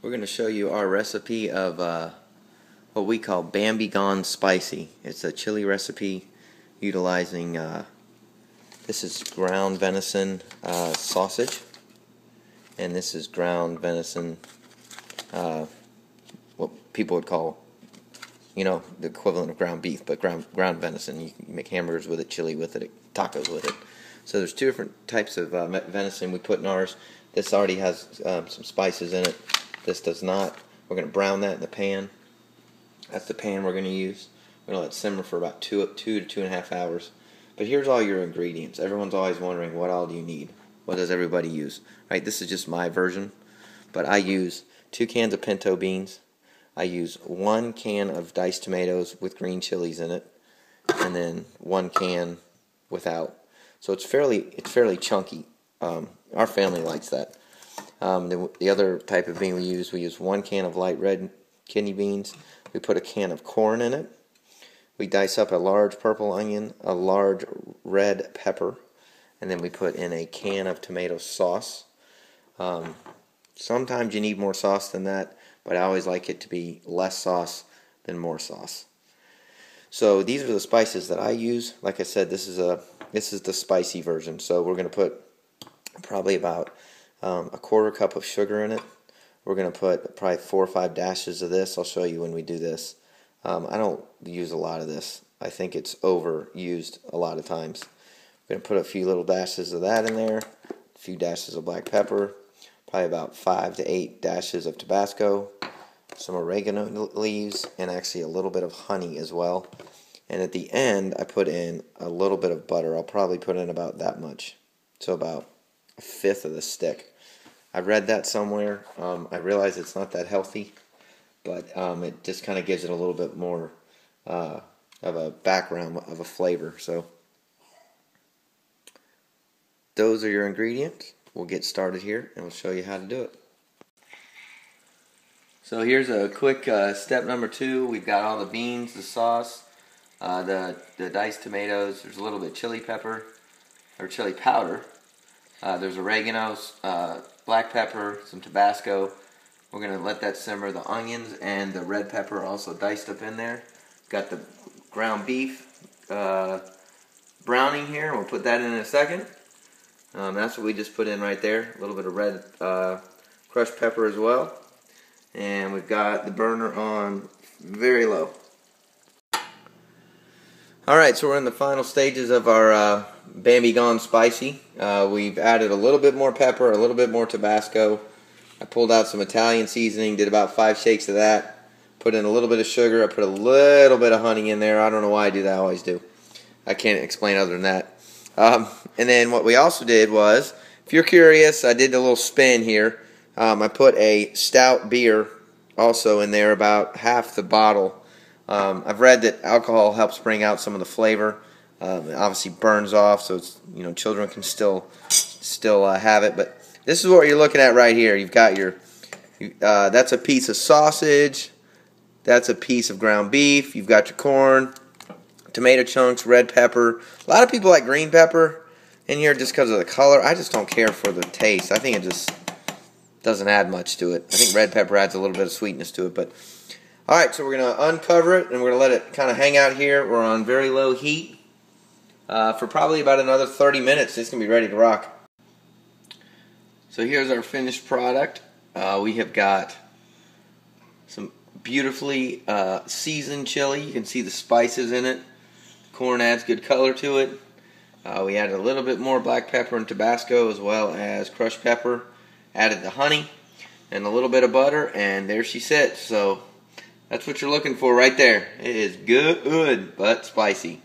We're going to show you our recipe of what we call Bambi gone spicy. It's a chili recipe utilizing this is ground venison sausage, and this is ground venison, what people would call, you know, the equivalent of ground beef, but ground venison. You can make hamburgers with it, chili with it, tacos with it. So there's two different types of venison we put in ours. This already has some spices in it. This does not. We're going to brown that in the pan. That's the pan we're going to use. We're going to let it simmer for about 2 to 2.5 hours. But here's all your ingredients. Everyone's always wondering, what all do you need? What does everybody use? Right? This is just my version. But I use 2 cans of pinto beans. I use 1 can of diced tomatoes with green chilies in it, and then 1 can without. So it's fairly chunky. Our family likes that. The other type of bean we use 1 can of light red kidney beans. We put a can of corn in it. We dice up a large purple onion, a large red pepper, and then we put in a can of tomato sauce. Sometimes you need more sauce than that, but I always like it to be less sauce than more sauce. So these are the spices that I use. Like I said, this is the spicy version. So we're going to put probably about a 1/4 cup of sugar in it. We're going to put probably 4 or 5 dashes of this. I'll show you when we do this. I don't use a lot of this. I think it's overused a lot of times. We're going to put a few little dashes of that in there, a few dashes of black pepper, probably about 5 to 8 dashes of Tabasco, some oregano leaves, and actually a little bit of honey as well. And at the end, I put in a little bit of butter. I'll probably put in about that much, so about 1/5 of the stick. I read that somewhere. I realize it's not that healthy, but it just kind of gives it a little bit more of a background, of a flavor. So those are your ingredients. We'll get started here and we'll show you how to do it. So here's a quick step number 2. We've got all the beans, the sauce, the diced tomatoes. There's a little bit of chili pepper or chili powder. There's oregano, black pepper, some Tabasco. We're going to let that simmer. The onions and the red pepper also diced up in there. Got the ground beef browning here. We'll put that in a second. That's what we just put in right there. A little bit of red crushed pepper as well. And we've got the burner on very low. Alright, so we're in the final stages of our Bambi Gone Spicy. We've added a little bit more pepper, a little bit more Tabasco. I pulled out some Italian seasoning, did about 5 shakes of that. Put in a little bit of sugar. I put a little bit of honey in there. I don't know why I do that. I always do. I can't explain other than that. And then what we also did was, if you're curious, I did a little spin here. I put a stout beer also in there, about half the bottle. I've read that alcohol helps bring out some of the flavor. It obviously burns off, so it's, you know, children can still have it. But this is what you're looking at right here. You've got your that's a piece of sausage. That's a piece of ground beef. You've got your corn, tomato chunks, red pepper. A lot of people like green pepper in here just because of the color. I just don't care for the taste. I think it just doesn't add much to it. I think red pepper adds a little bit of sweetness to it. But alright, so we're going to uncover it and we're going to let it kind of hang out here. We're on very low heat for probably about another 30 minutes. It's going to be ready to rock. So here's our finished product. We have got some beautifully seasoned chili. You can see the spices in it. Corn adds good color to it. We added a little bit more black pepper and Tabasco, as well as crushed pepper. Added the honey and a little bit of butter, and there she sits. So that's what you're looking for right there. It is good, but spicy.